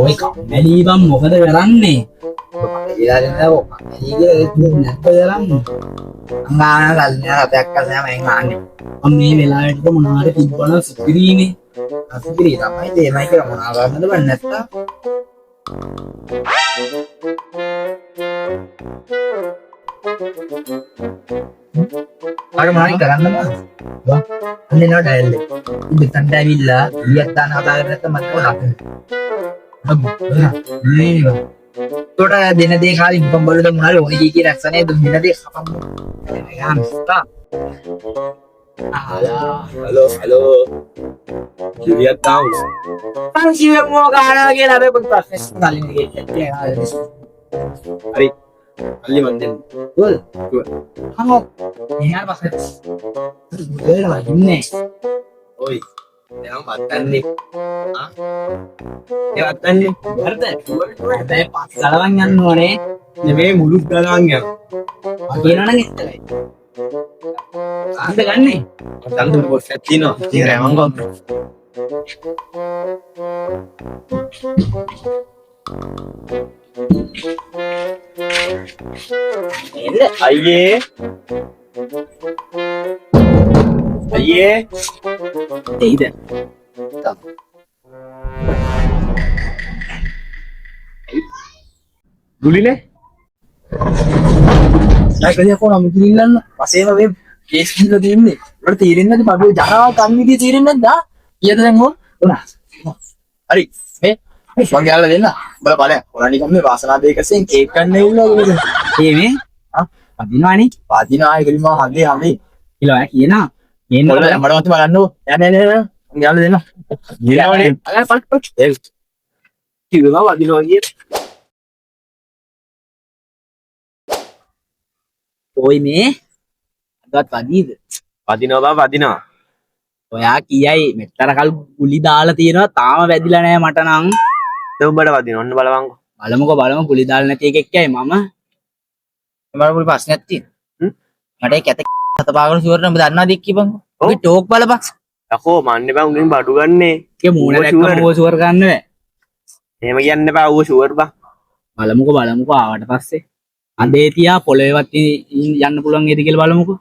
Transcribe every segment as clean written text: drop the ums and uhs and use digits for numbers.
ඔය කම්මැලි බං මොකද කරන්නේ? මේ වෙලාවට මොනවාරි තිබ්බනම් සුපිරිනේ. අසුපිරි තමයි තේමයි කියලා මොනවා කරන්නද බන්නේ නැත්තා. අර මොනවයි කරන්න බෑ. අන්නේ නෝ ඩයල් එක. ඉතින් තන්ට ඇවිල්ලා ලියක් දාන කතා කරන්නේ නැත්නම් මට කොහොමද? තොට දෙන දේ කාලේ ඉක්ම බලද මොනාරි ඕනේ කී කිය රැක්සනේ දුන්න දේ කපන්න. යන්ස්තා. Halo. Lihat tahu. Pang siya mo kana කියලා අපි පොත් ප්‍රශ්න කලින් ගියේ. Hari. Ali mandin. Gol. Hangok. Ingat pas. Gol lah ini. Oi. Yang makan nih. Hah? Yang makan nih. Ada pas galawang යන්න ඕනේ. නෙමෙයි මුළු ගලවන්න යනවා. කියනවනම් ඉස්සරයි. ආන්ද ගන්නේ. දැන් පොස් එකක් තියෙනවා. ඉතින් රැමං ගොන්න. අයියේ. එයිද? දුලිනේ? saya kok nggak mikirin pasnya mah case gitu ini berarti irin nanti baru jangan kami di irin nanti iya tuh yang mau nah Hari. bagi ala deh lah boleh boleh orang ini kami bahasa nabi kasih cake kan nih ulah gitu මේ පදිනවා නේ. Patina ay kelima handi handi කියලා කියනවා. මේන්න boleh yang mana macam mana ya nih bagi ala deh lah ගිරවනේ. agak pak කිව්වා වදිනවා කිය. ඔයි මේ අදත් වදීද? වදිනවා වදිනවා. ඔයා කියයි මෙතර කල් පුලි දාලා තියෙනවා තාම වැදිලා නැහැ මට නම්. උඹට වදිනවා. ඔන්න බලවංකෝ. බලමු පුලි දාලා නැති එකෙක් කියයි මම. mana boleh pas ngerti ada kata kata pagar suara nambah dana dikit bang oke tok bala bang යකෝ මන්නේ බං උගෙන් බඩු ගන්නේ. ඒ මූණ දැක්කම ඕව ෂුවර් ගන්න බෑ. එහෙම කියන්න එපා. ඌ ෂුවර් බං. බලමුකෝ ආවට පස්සේ අඳේ තියා පොළොවේවත් යන්න පුළුවන් ඒද කියලා බලමුකෝ.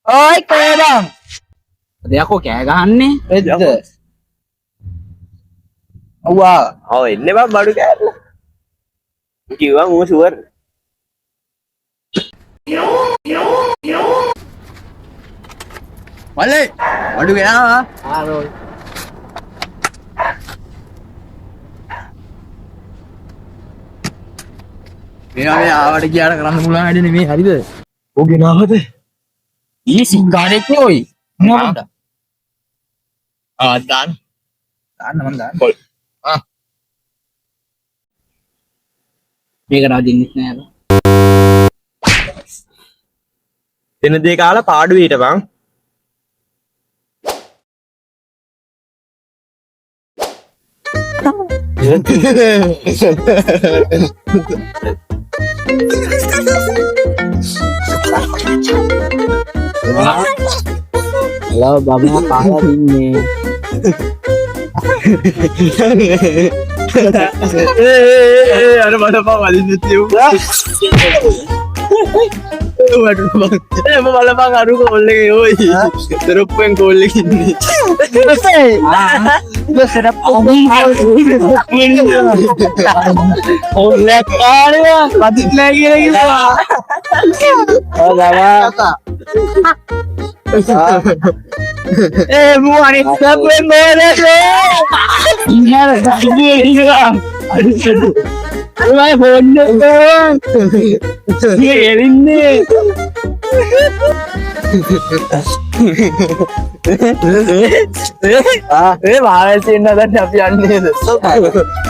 oi kaya bang දෙයක්ෝ කෑ ගහන්නේ. itu wah ඔව් එන්න බං බඩු කෑල්ල. කිව්වා ඌ ෂුවර්. balik waduh kenapa ආරෝ මේ ආවට ගියාට කරන්න පුළුවන් වැඩ නෙමෙයි හරිද? ඔගේ නාමද? ඊ සිංගාරෙක් නේ ඔයි. මොනවද? දාන්න මම දාන්න. කොල්. මේක රදින්නෙත් නෑ බං. දෙන දේ කාලා පාඩුවේ හිටපන්. Halo Baba kalah ini. Ada mana Pak Wali Nutiu? Waduh bang, malah bang aduh kok boleh, oi, terus yang boleh ini. sedap oleh kali ya lanjut lagi oh Baba bukan itu siapa yang beres ingat ini Rumah bodoh dong. Ini. Mahal sih nada dapian itu.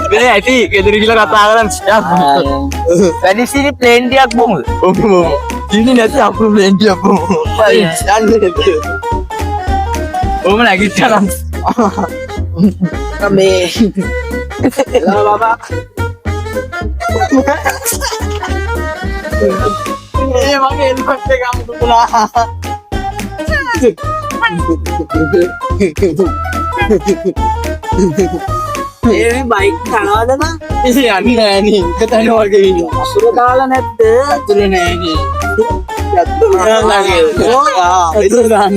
Ini IT kita gila katakan siap. Tadi sini plan dia bung. Ini nanti aku plan dia bung. Bung lagi jalan. Kami. Halo Bapak. Emang enak kamu tuh lah. A bike කනවද බං? යන්නේ නෑනේ. එක තැන වගේ ඉන්නවා. අසුර දාලා නැද්ද? අතුල නෑනේ. ඒක ගන්න.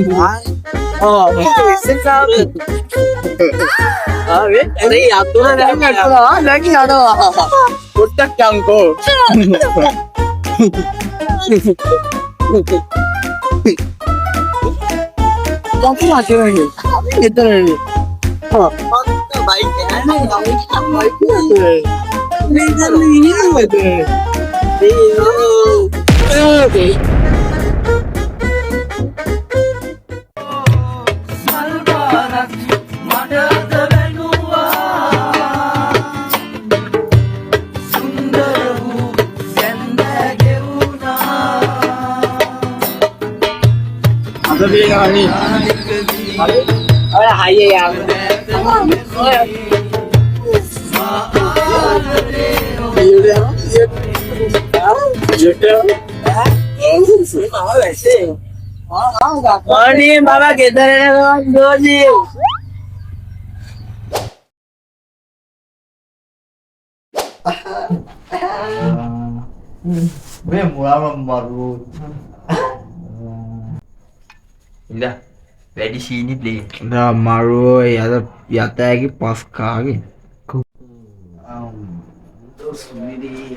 අර යතුර නැගි යනවා. පොට්ටක් යන්කෝ. එතරනේ. බයික් යන්නේ Ahora ahí ya. Morning, Baba. Kita nak doji. මේ මුලාම මරු. ඉඳා වැඩි සීනි play. dah maru ya yata lagi pas kage. Terus ini.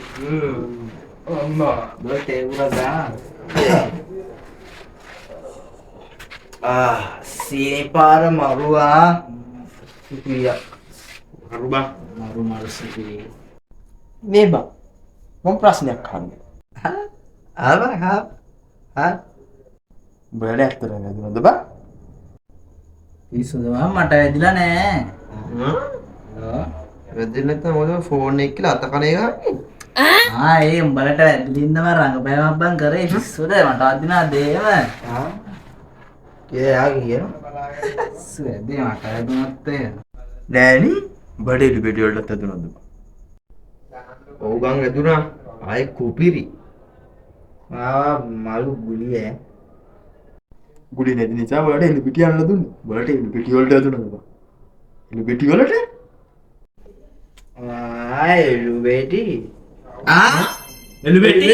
Bertemu dah. Sini para maru Iya. Maru bang. Maru sendiri. නේ බං මම ප්‍රශ්නයක් අහන්නේ. බඩ ඇත්තට නේද බං? Isu doang mata edila ne. වැදින්න නැත්නම් මොකද ෆෝන් එක කියලා අත කන එක. ඒ උඹලට වැදිලින්දම රංගපෑමක් බං කරේ පිස්සුද මට අදිනා දේම. යා කියන. සුවේදී මට ඇදුනත් ඒ. නෑනි බඩේ පිටි වලට ඇදුනද? ඔව් ගම් ඇදුනා. ආයේ කුපිරි. malu guli ya. ගුලි නැති නිසා වලට එළු පිටි අල්ලලා දුන්නේ. වලට එළු පිටි වලට ඇදුනද බං? එළු පිටි වලට? එළු බෙටි. එළු පිටි?